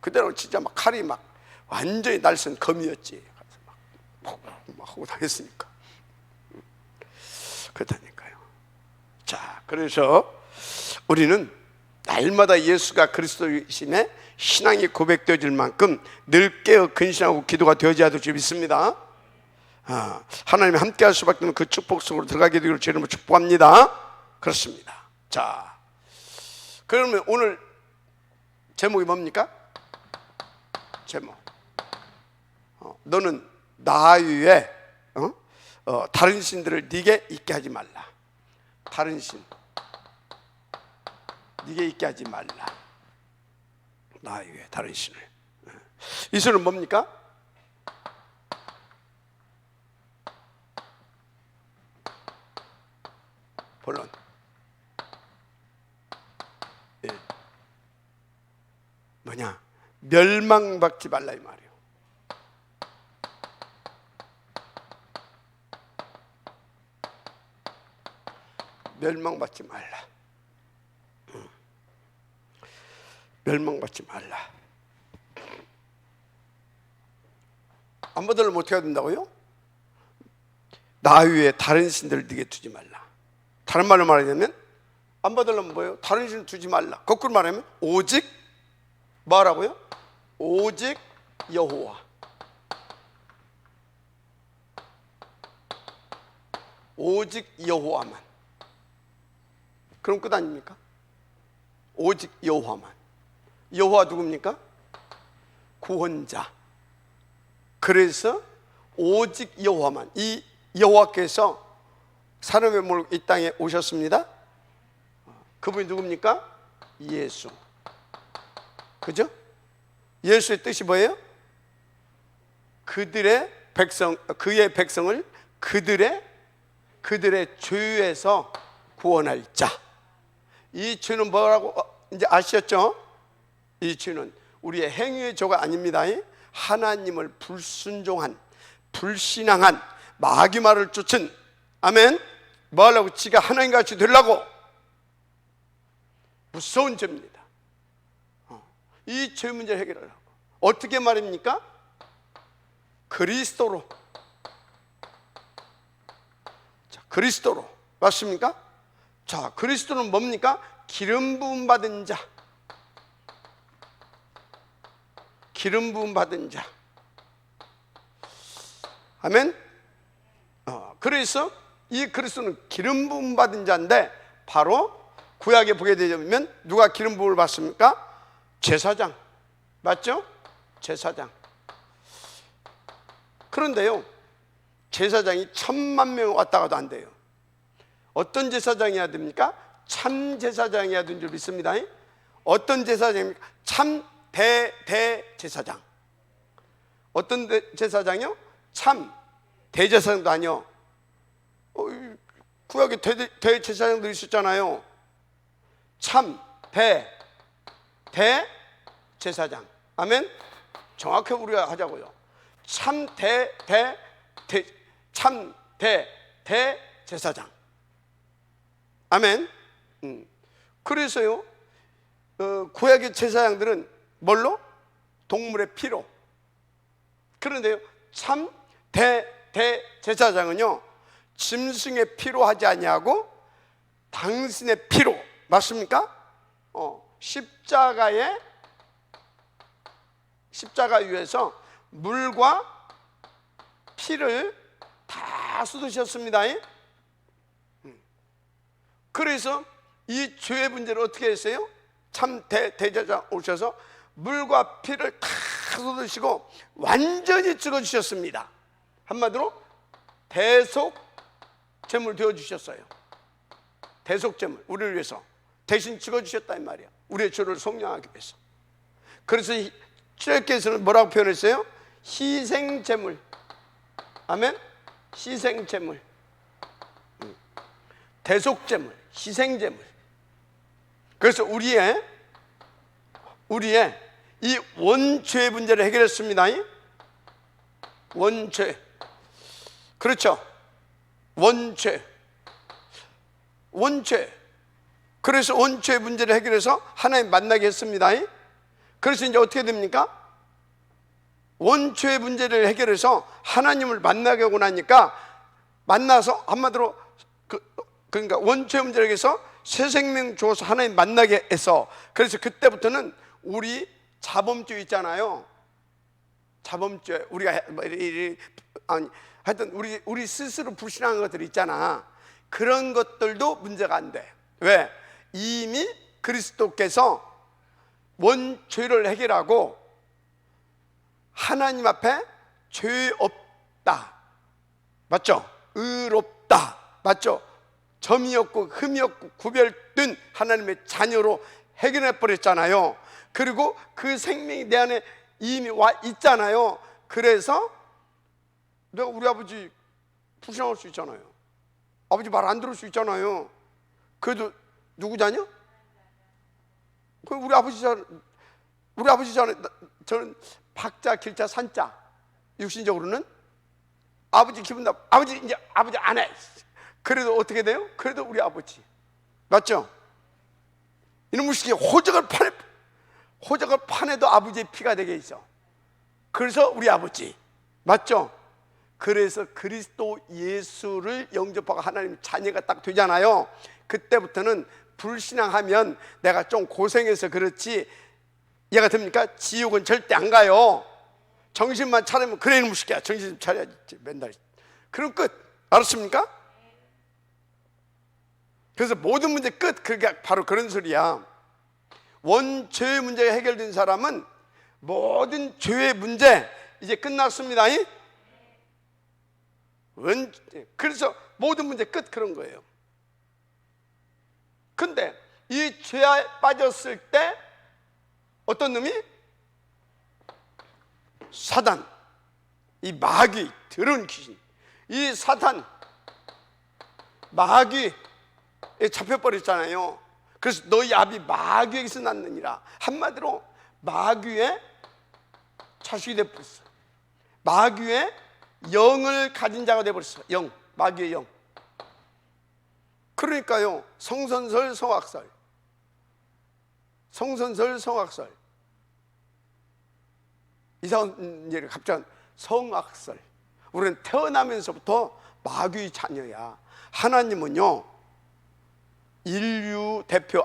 그때는 진짜 막 칼이 막 완전히 날선 검이었지. 막 하고 다녔으니까. 그렇다니까요. 자, 그래서 우리는 날마다 예수가 그리스도이심에 신앙이 고백되어질 만큼 늘 깨어 근신하고 기도가 되어져야 될 줄 믿습니다. 하나님이 함께 할 수밖에 없는 그 축복 속으로 들어가게 되기를 주님으로 축복합니다. 그렇습니다. 자, 그러면 오늘 제목이 뭡니까? 제목, 너는 나 위에 다른 신들을 네게 있게 하지 말라. 다른 신 네게 있게 하지 말라. 나 위에 다른 신을. 이 신은 뭡니까? 본론. 뭐냐? 멸망받지 말라 이 말이에요. 멸망받지 말라. 멸망받지 말라. 안 받으려면 어떻게 해야 된다고요? 나 위에 다른 신들을 네게 두지 말라. 다른 말로 말하자면 안 받으려면 뭐예요? 다른 신을 두지 말라. 거꾸로 말하면 오직 뭐라고요? 오직 여호와. 오직 여호와만. 그럼 끝 아닙니까? 오직 여호와만. 여호와 누굽니까? 구원자. 그래서 오직 여호와만. 이 여호와께서 사람의 몸을 이 땅에 오셨습니다. 그분이 누굽니까? 예수. 그죠? 예수의 뜻이 뭐예요? 그의 백성을 그들의 죄에서 구원할 자. 이 죄는 뭐라고 이제 아시겠죠? 이 죄는 우리의 행위의 죄가 아닙니다. 하나님을 불순종한, 불신앙한, 마귀 말을 쫓은, 아멘, 뭐 하려고? 지가 하나님같이 되려고. 무서운 죄입니다. 이 죄 문제를 해결하려고. 어떻게 말입니까? 그리스도로. 자, 그리스도로. 맞습니까? 자, 그리스도는 뭡니까? 기름 부음 받은 자. 기름 부음 받은 자. 아멘. 그래서 이 그리스도는 기름 부음 받은 자인데, 바로 구약에 보게 되면 누가 기름 부음을 받습니까? 제사장. 맞죠? 제사장. 그런데요, 제사장이 1000만 명 왔다 가도 안 돼요. 어떤 제사장이어야 됩니까? 참 제사장이어야 되는 줄 믿습니다. 어떤 제사장입니까? 참 대제사장. 어떤 제사장이요? 참 대제사장도 아니요. 구약에 대제사장도 있었잖아요. 참 대제사장. 아멘. 정확하게 우리가 하자고요. 참 대제사장. 아멘. 그래서요, 구약의 제사장들은 뭘로? 동물의 피로. 그런데요, 참 대제사장은요, 짐승의 피로 하지 아니하고 당신의 피로. 맞습니까? 십자가 위에서 물과 피를 다 쏟으셨습니다. 그래서 이 죄의 문제를 어떻게 했어요? 참 대제사장 오셔서 물과 피를 다 쏟으시고 완전히 찍어주셨습니다. 한마디로 대속 제물 되어주셨어요. 대속 제물, 우리를 위해서 대신 찍어주셨다 이 말이야. 우리의 죄를 속량하기 위해서. 그래서 출애굽기에서는 뭐라고 표현했어요? 희생 제물. 아멘. 희생 제물, 대속 제물, 희생 제물. 그래서 우리의 이 원죄의 문제를 해결했습니다. 원죄. 그렇죠. 원죄. 그래서 원죄의 문제를 해결해서 하나님 만나게 했습니다. 그래서 이제 어떻게 됩니까? 원죄의 문제를 해결해서 하나님을 만나게 하고 나니까, 만나서 한마디로 그러니까 원죄의 문제를 해서 새 생명 주어서 하나님 만나게 해서, 그래서 그때부터는 우리 자범죄 있잖아요. 자범죄, 우리가 하여튼 우리 스스로 불신한 것들 있잖아. 그런 것들도 문제가 안 돼. 왜? 이미 그리스도께서 원죄를 해결하고 하나님 앞에 죄 없다. 맞죠? 의롭다. 맞죠? 점이 없고 흠이 없고 구별된 하나님의 자녀로 해결해 버렸잖아요. 그리고 그 생명이 내 안에 이미 와 있잖아요. 그래서 내가 우리 아버지 불신할 수 있잖아요. 아버지 말 안 들을 수 있잖아요. 그래도 누구 자녀? 그 우리 아버지 자녀. 저는 박자, 길자, 산자. 육신적으로는 아버지 기분 나빠. 아버지 이제 아버지 안 해. 그래도 어떻게 돼요? 그래도 우리 아버지. 맞죠? 이놈의 새끼 호적을 파내도 아버지의 피가 되게 있어. 그래서 우리 아버지. 맞죠? 그래서 그리스도 예수를 영접하고 하나님 자녀가 딱 되잖아요. 그때부터는 불신앙하면 내가 좀 고생해서 그렇지, 이해가 됩니까? 지옥은 절대 안 가요. 정신만 차리면, 그래 이놈의 새끼야 정신 좀 차려야지 맨날. 그럼 끝. 알았습니까? 그래서 모든 문제 끝. 그게 바로 그런 소리야. 원죄의 문제가 해결된 사람은 모든 죄의 문제 이제 끝났습니다. 그래서 모든 문제 끝, 그런 거예요. 근데 이 죄에 빠졌을 때 어떤 놈이? 사단, 이 마귀, 더러운 귀신, 이 사단, 마귀에 잡혀버렸잖아요. 그래서 너희 아비 마귀에게서 났느니라. 한마디로 마귀의 자식이 되어버렸어. 마귀의 영을 가진 자가 되어버렸어. 영, 마귀의 영. 그러니까요, 성선설 성악설, 성선설 성악설, 이상한 예를 갑자기 성악설. 우리는 태어나면서부터 마귀의 자녀야. 하나님은요, 인류 대표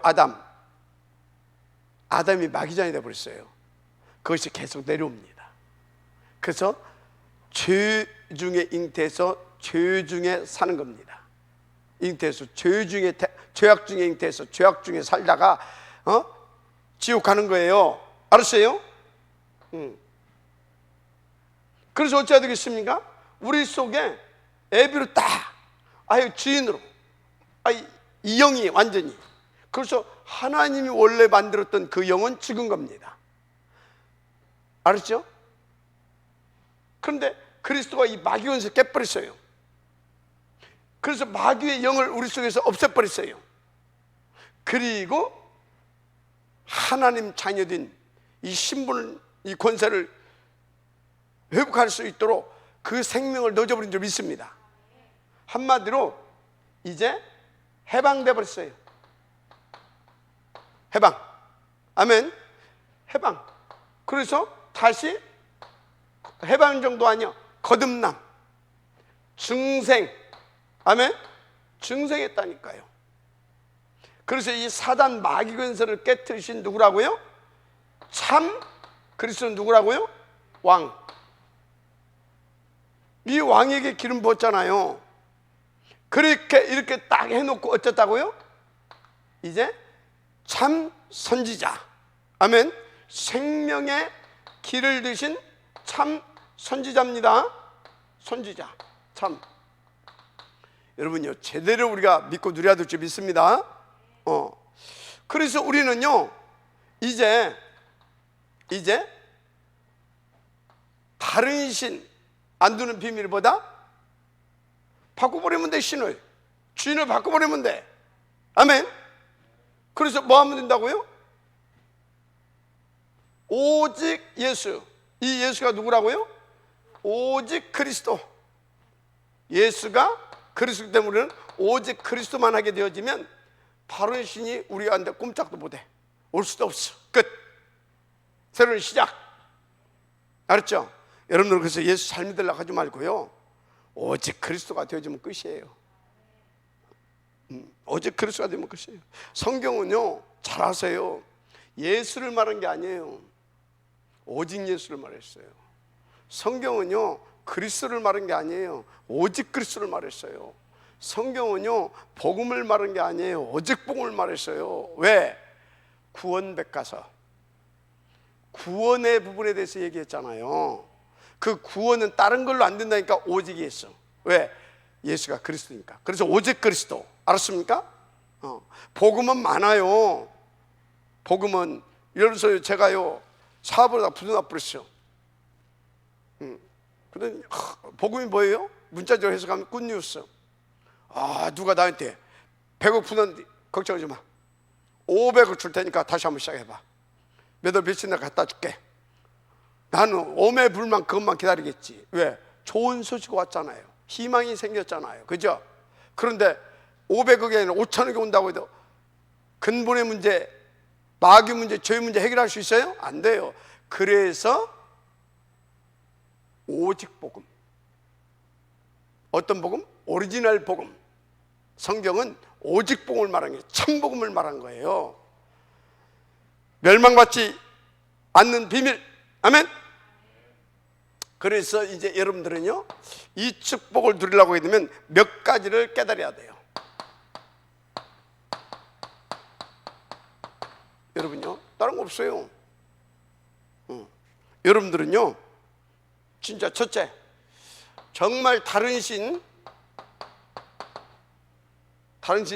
아담이 마귀자녀이 되어버렸어요. 그것이 계속 내려옵니다. 그래서 죄 중에 잉태해서 죄 중에 사는 겁니다. 잉태해서 죄악 중에 잉태해서 죄악 중에 살다가 지옥 가는 거예요. 알았어요? 그래서 어찌해야 되겠습니까? 우리 속에 애비로 딱 주인으로 이 영이 완전히, 그래서 하나님이 원래 만들었던 그 영은 죽은 겁니다. 알았죠? 그런데 그리스도가 이 마귀 권세를 깨버렸어요. 그래서 마귀의 영을 우리 속에서 없애버렸어요. 그리고 하나님 자녀된 이 신분을, 이 권세를 회복할 수 있도록 그 생명을 넣어버린 줄 믿습니다. 한마디로 이제 해방돼 버렸어요. 해방. 아멘. 해방. 그래서 다시 해방 정도 아니야, 거듭남, 증생. 아멘. 증생했다니까요. 그래서 이 사단 마귀 권세를 깨뜨리신 누구라고요? 참 그리스도는 누구라고요? 왕. 이 왕에게 기름 부었잖아요. 이렇게 딱 해놓고 어쩌다고요? 이제 참 선지자. 아멘. 생명의 길을 드신 참 선지자입니다. 선지자. 참. 여러분요, 제대로 우리가 믿고 누려야 될 줄 믿습니다. 그래서 우리는요, 이제 다른 신 안 두는 비밀보다 바꿔버리면 돼. 주인을 바꿔버리면 돼. 아멘. 그래서 뭐 하면 된다고요? 오직 예수. 이 예수가 누구라고요? 오직 그리스도. 예수가 그리스도 때문에 우리는 오직 그리스도만 하게 되어지면 다른 신이 우리한테 꼼짝도 못해. 올 수도 없어. 끝. 새로운 시작. 알았죠? 여러분들, 그래서 예수 잘 믿으려고 하지 말고요, 오직 그리스도가 되어지면 끝이에요. 오직 그리스도가 되면 끝이에요. 성경은요, 잘 아세요, 예수를 말한 게 아니에요. 오직 예수를 말했어요. 성경은요, 그리스도를 말한 게 아니에요. 오직 그리스도를 말했어요. 성경은요, 복음을 말한 게 아니에요. 오직 복음을 말했어요. 왜? 구원 백과서, 구원의 부분에 대해서 얘기했잖아요. 그 구원은 다른 걸로 안 된다니까. 오직 예수. 왜? 예수가 그리스도니까. 그래서 오직 그리스도. 알았습니까? 복음은 많아요. 복음은, 예를 들어서 제가요, 사업을 부도 나버렸어요. 그러더니 복음이 뭐예요? 문자적으로 해석하면 굿뉴스. 누가 나한테 100억 푸는데 걱정하지 마, 500을 줄 테니까 다시 한번 시작해봐. 몇 월 며칠 날 갖다 줄게. 나는 오매불만 그것만 기다리겠지. 왜? 좋은 소식 왔잖아요. 희망이 생겼잖아요. 그죠? 그런데 500억이 아니라 5천억이 온다고 해도 근본의 문제, 마귀 문제, 죄 문제 해결할 수 있어요? 안 돼요. 그래서 오직 복음. 어떤 복음? 오리지널 복음. 성경은 오직 복음을 말한 게 참 복음을 말한 거예요. 멸망받지 않는 비밀. 아멘. 그래서 이제 여러분들은요, 이 축복을 누리려고 하게 되면 몇 가지를 깨달아야 돼요. 여러분요, 다른 거 없어요. 여러분들은요, 진짜 첫째, 정말 다른 신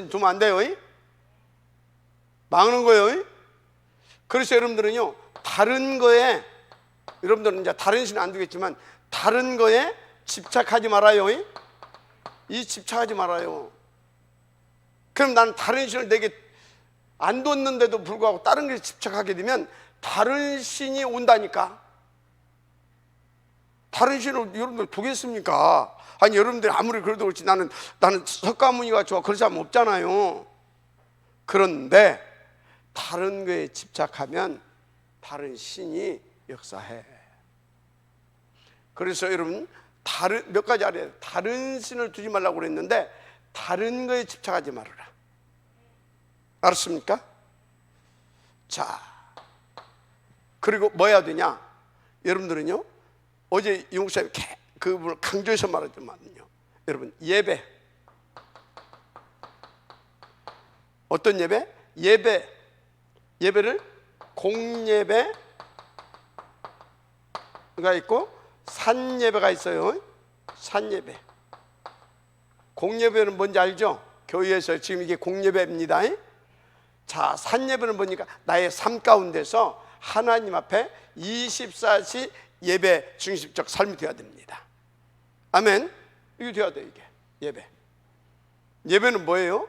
두면 안 돼요. 망하는 거예요. 그래서 여러분들은요, 다른 거에, 여러분들은 이제 다른 신은 안 두겠지만 다른 거에 집착하지 말아요. 이 집착하지 말아요. 그럼 나는 다른 신을 내게 안 뒀는데도 불구하고 다른 것에 집착하게 되면 다른 신이 온다니까. 다른 신을 여러분들 두겠습니까? 아니, 여러분들이 아무리 그래도 그렇지 나는 석가모니가 좋아, 그런 사람 없잖아요. 그런데 다른 거에 집착하면 다른 신이 역사해. 그래서 여러분, 몇 가지 알아야 돼요. 다른 신을 두지 말라고 그랬는데 다른 거에 집착하지 말아라. 알았습니까? 자, 그리고 뭐 해야 되냐? 여러분들은요, 어제 용사님 그 부분을 강조해서 말하지만요, 여러분, 예배. 어떤 예배? 예배를 공예배가 있고 산예배가 있어요. 산예배. 공예배는 뭔지 알죠? 교회에서 지금 이게 공예배입니다. 자, 산예배는 뭐니까 나의 삶 가운데서 하나님 앞에 24시 예배 중심적 삶이 되어야 됩니다. 아멘. 이게 되어야 돼요. 이게 예배는 뭐예요?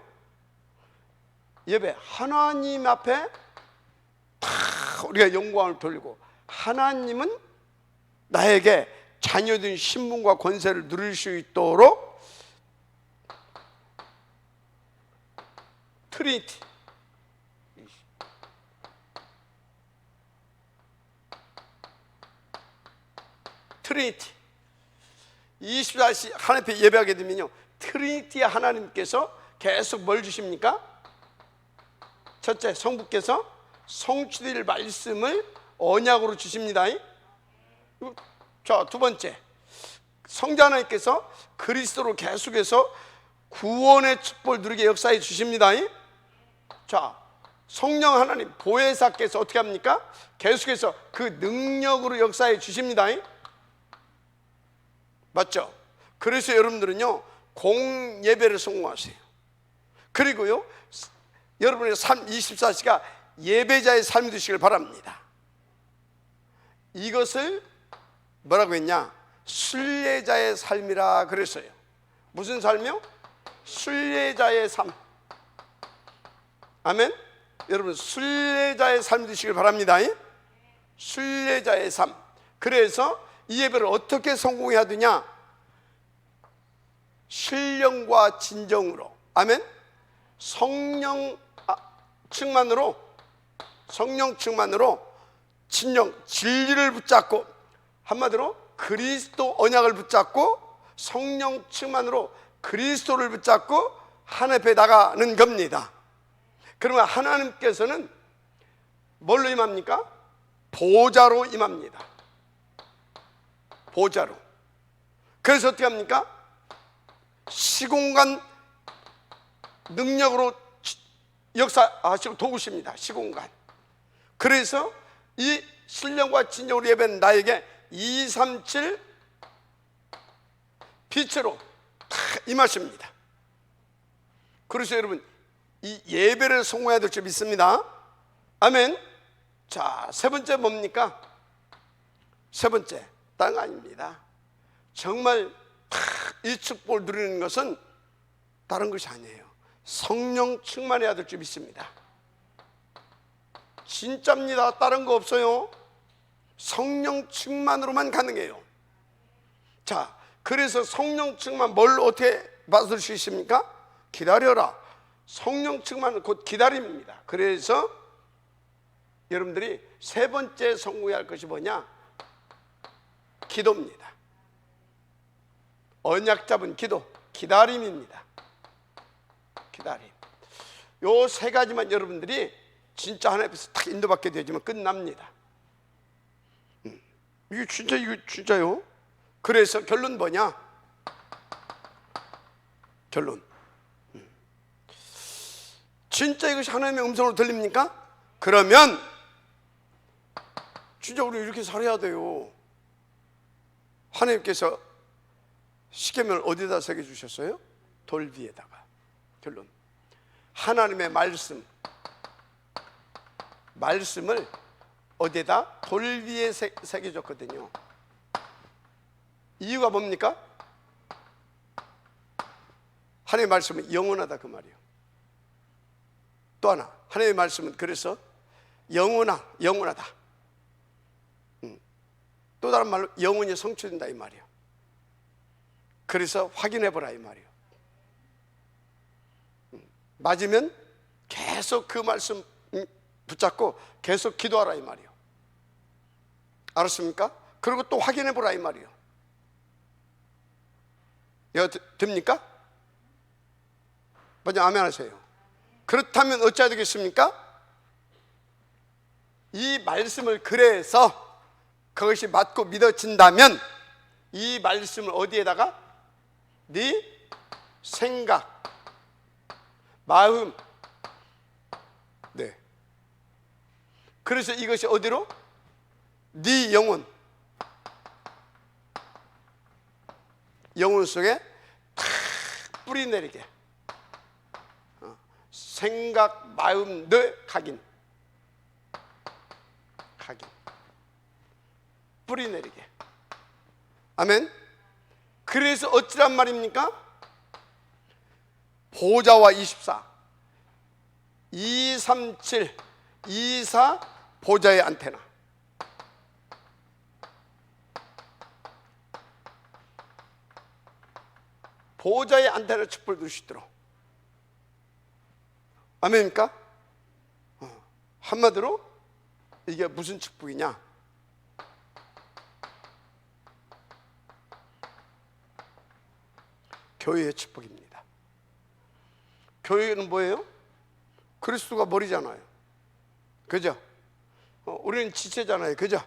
예배, 하나님 앞에 다 우리가 영광을 돌리고, 하나님은 나에게 자녀된 신분과 권세를 누릴 수 있도록 트리니티, 트리니티 24시 하나님 앞에 예배하게 되면요, 트리니티 하나님께서 계속 뭘 주십니까? 첫째, 성부께서 성취될 말씀을 언약으로 주십니다. 자, 두 번째, 성자 하나님께서 그리스도로 계속해서 구원의 축복을 누리게 역사해 주십니다. 자, 성령 하나님 보혜사께서 어떻게 합니까? 계속해서 그 능력으로 역사해 주십니다. 맞죠? 그래서 여러분들은요, 공예배를 성공하세요. 그리고요, 여러분의 삶 24시가 예배자의 삶이 되시길 바랍니다. 이것을 뭐라고 했냐? 순례자의 삶이라 그랬어요. 무슨 삶이요? 순례자의 삶. 아멘. 여러분, 순례자의 삶이 되시길 바랍니다. 순례자의 삶. 그래서 이 예배를 어떻게 성공해야 되냐? 신령과 진정으로. 아멘. 성령 충만으로 진정, 진리를 붙잡고, 한마디로 그리스도 언약을 붙잡고 성령 충만으로 그리스도를 붙잡고 하나님 앞에 나가는 겁니다. 그러면 하나님께서는 뭘로 임합니까? 보좌로 임합니다. 보좌로. 그래서 어떻게 합니까? 시공간 능력으로 역사하시고 도우십니다. 시공간. 그래서 이 신령과 진정으로 예배는 나에게 237 빛으로 다 임하십니다. 그래서 여러분, 이 예배를 성공해야 될 줄 믿습니다. 아멘. 자, 세 번째 뭡니까? 세 번째, 다른 거 아닙니다. 정말 이 축복을 누리는 것은 다른 것이 아니에요. 성령 충만해야 될 줄 믿습니다. 진짜입니다. 다른 거 없어요. 성령 충만으로만 가능해요. 자, 그래서 성령 충만 뭘로 어떻게 받을 수 있습니까? 기다려라. 성령 충만은 곧 기다림입니다. 그래서 여러분들이 세 번째 성공해야 할 것이 뭐냐? 기도입니다. 언약 잡은 기도, 기다림입니다. 기다림. 요 세 가지만 여러분들이 진짜 하나님 앞에서 딱 인도받게 되지만 끝납니다. 이거 진짜요? 그래서 결론 뭐냐? 결론. 진짜 이것이 하나님의 음성으로 들립니까? 그러면 진짜 우리 이렇게 살아야 돼요. 하나님께서 십계명을 어디다 새겨주셨어요? 돌 위에다가. 결론, 하나님의 말씀을 어디에다? 돌 위에 새겨줬거든요. 이유가 뭡니까? 하나님의 말씀은 영원하다 그 말이에요. 또 하나, 하나님의 말씀은 그래서 영원하다. 또 다른 말로 영원히 성취된다 이 말이에요. 그래서 확인해보라 이 말이에요. 맞으면 계속 그 말씀 붙잡고 계속 기도하라 이 말이에요. 알았습니까? 그리고 또 확인해보라 이 말이에요. 이거 됩니까? 먼저 아멘 하세요. 그렇다면 어찌해야 되겠습니까? 이 말씀을 그래서 그것이 맞고 믿어진다면 이 말씀을 어디에다가? 네 생각, 마음. 네. 그래서 이것이 어디로? 네 영혼 속에 탁 뿌리 내리게. 생각, 마음, 늘 각인. 뿌리 내리게. 아멘. 그래서 어찌란 말입니까? 보좌와 24, 237, 24 보좌의 안테나. 보좌의 안테나 촛불 두시도록. 아멘입니까? 한마디로 이게 무슨 축복이냐? 교회의 축복입니다. 교회는 뭐예요? 그리스도가 머리잖아요. 그죠? 우리는 지체잖아요. 그죠?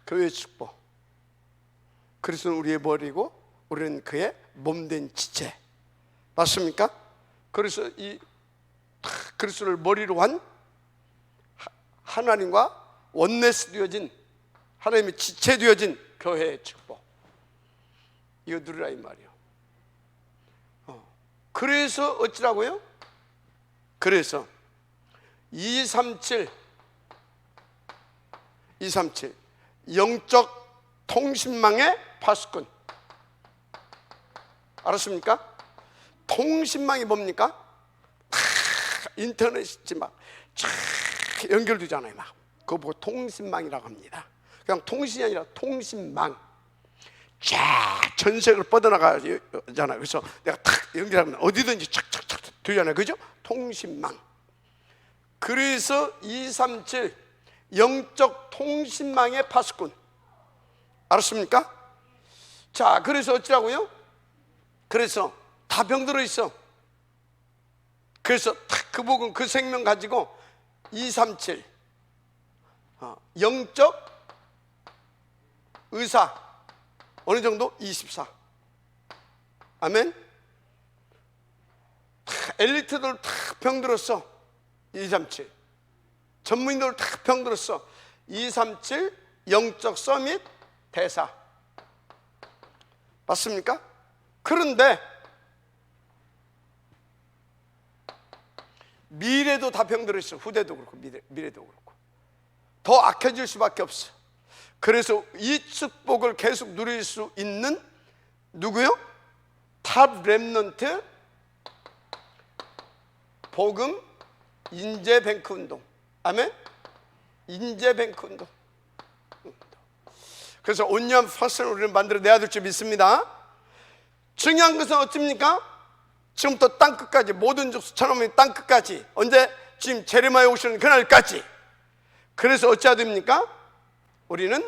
교회의 축복. 그리스도는 우리의 머리고 우리는 그의 몸된 지체. 맞습니까? 그래서 이 그리스도를 머리로 한 하나님과 원내스 되어진, 하나님의 지체 되어진 교회의 축복, 이거 누리라 이 말이요. 그래서 어찌라고요? 그래서 237 영적 통신망의 파수꾼. 알았습니까? 통신망이 뭡니까? 인터넷이 막 연결되잖아요. 막 그거 보고 통신망이라고 합니다. 그냥 통신이 아니라 통신망. 쫙 전 세계로 뻗어나가잖아요. 그래서 내가 탁 연결하면 어디든지 착착착 되잖아요. 그죠? 통신망. 그래서 237 영적 통신망의 파수꾼. 알았습니까? 자, 그래서 어찌라고요? 그래서 다 병들어 있어. 그래서 탁 그 복음, 그 생명 가지고 237 영적 의사 어느 정도? 24. 아멘. 엘리트들 다 병들었어. 237 전문인들 다 병들었어. 237 영적 서밋 대사. 맞습니까? 그런데 미래도 다 병들었어. 후대도 그렇고 미래도 그렇고 더 악해질 수밖에 없어. 그래서 이 축복을 계속 누릴 수 있는 누구요? 탑 렘넌트 복음 인재뱅크 운동. 아멘. 인재뱅크 운동. 그래서 온유한 파스를 우리는 만들어내야 될 줄 믿습니다. 중요한 것은 어떻습니까? 지금부터 땅끝까지, 모든 족속 천하만민 땅끝까지, 언제? 지금 제레미야 오시는 그날까지. 그래서 어찌해야 됩니까? 우리는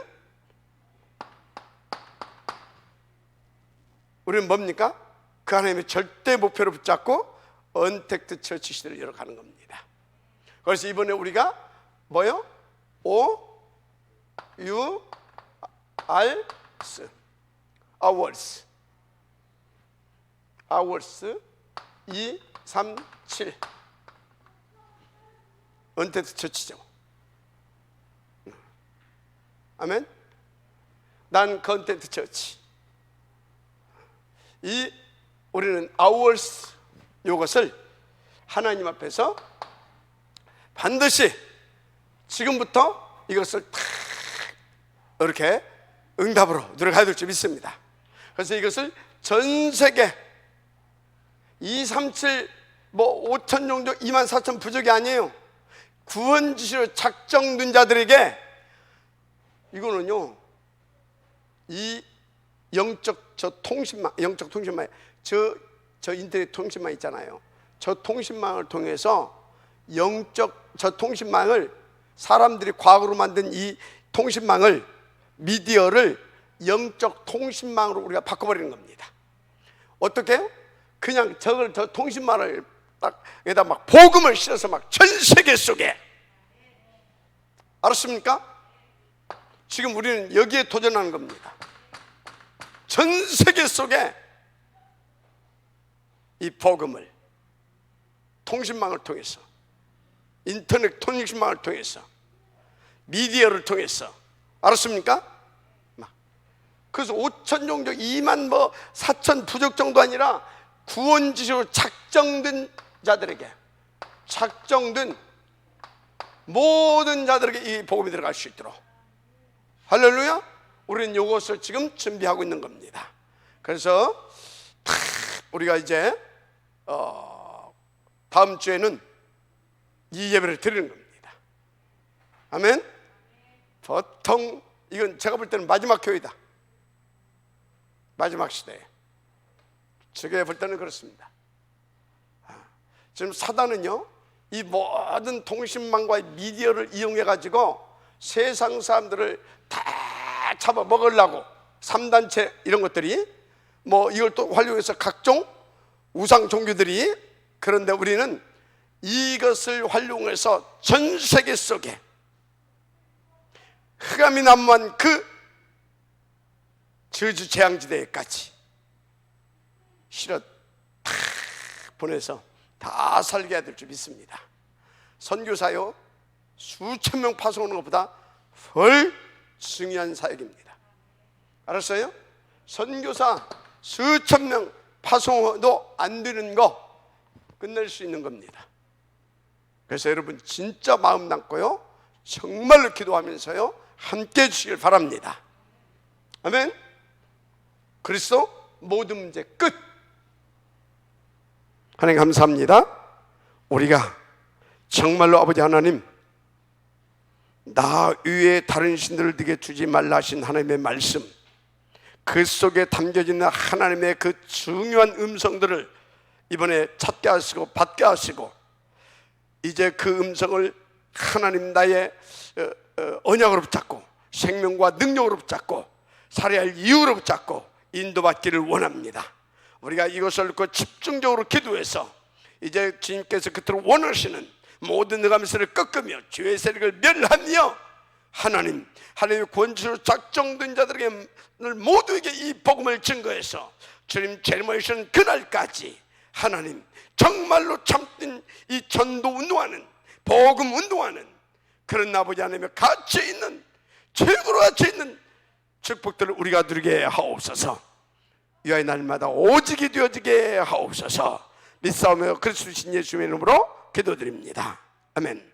뭡니까? 그 하나님의 절대 목표를 붙잡고 언택트 처치 시대를 열어가는 겁니다. 그래서 이번에 우리가 뭐요? hours 2, 3, 7 언택트 처치죠. 아멘. 난 컨텐트 처치. 우리는 hours 이것을 하나님 앞에서 반드시 지금부터 이것을 탁 이렇게 응답으로 들어가야 될 줄 믿습니다. 그래서 이것을 전 세계 237 5천 정도 2만 4천 부족이 아니에요. 구원지시로 작정된 자들에게 이거는요, 이 영적 통신망 저 인터넷 통신망 있잖아요. 저 통신망을 통해서 영적 저 통신망을 사람들이 과거로 만든 이 통신망을 미디어를 영적 통신망으로 우리가 바꿔버리는 겁니다. 어떻게 해요? 그냥 저 통신망을 딱 여기다 막 복음을 실어서 막 전 세계 속에, 알았습니까? 지금 우리는 여기에 도전하는 겁니다. 전 세계 속에 이 복음을 통신망을 통해서, 인터넷 통신망을 통해서, 미디어를 통해서, 알았습니까? 그래서 5천 정도 2만 4천 부족 정도 아니라 구원지시로 작정된 자들에게, 작정된 모든 자들에게 이 복음이 들어갈 수 있도록, 할렐루야, 우리는 이것을 지금 준비하고 있는 겁니다. 그래서 우리가 이제 다음 주에는 이 예배를 드리는 겁니다. 아멘. 보통 이건 제가 볼 때는 마지막 교회다. 마지막 시대에 제가 볼 때는 그렇습니다. 지금 사단은요, 이 모든 통신망과 미디어를 이용해 가지고 세상 사람들을 다 잡아먹으려고 3단체 이런 것들이 이걸 또 활용해서 각종 우상 종교들이, 그런데 우리는 이것을 활용해서 전 세계 속에 흑암이 난무한 그 저주 재앙지대까지 실어 다 보내서 다 살게 해야 될 줄 믿습니다. 선교사요, 수천 명 파송하는 것보다 훨 중요한 사역입니다. 알았어요? 선교사 수천 명 파송도 안 되는 거 끝낼 수 있는 겁니다. 그래서 여러분 진짜 마음 담고요, 정말로 기도하면서요 함께 해주시길 바랍니다. 아멘. 그리스도 모든 문제 끝. 하나님 감사합니다. 우리가 정말로 아버지 하나님, 나 위에 다른 신들을 네게 주지 말라 하신 하나님의 말씀, 그 속에 담겨져 있는 하나님의 그 중요한 음성들을 이번에 찾게 하시고 받게 하시고, 이제 그 음성을 하나님 나의 언약으로 붙잡고 생명과 능력으로 붙잡고 살아야 할 이유로 붙잡고 인도받기를 원합니다. 우리가 이것을 놓고 집중적으로 기도해서 이제 주님께서 그토록 원하시는 모든 흑암세를 꺾으며 죄의 세력을 멸하며 하나님의 권주로 작정된 자들에게 모두에게 이 복음을 증거해서 주님 재림하시는 그날까지 하나님 정말로 참된 이 전도 운동하는, 복음 운동하는 그런 아버지 하나님의 가치 있는, 최고로 가치 있는 축복들을 우리가 누리게 하옵소서. 유아의 날마다 오직이 되어지게 하옵소서. 믿사오며 그리스도 신 예수의 이름으로 기도드립니다. 아멘.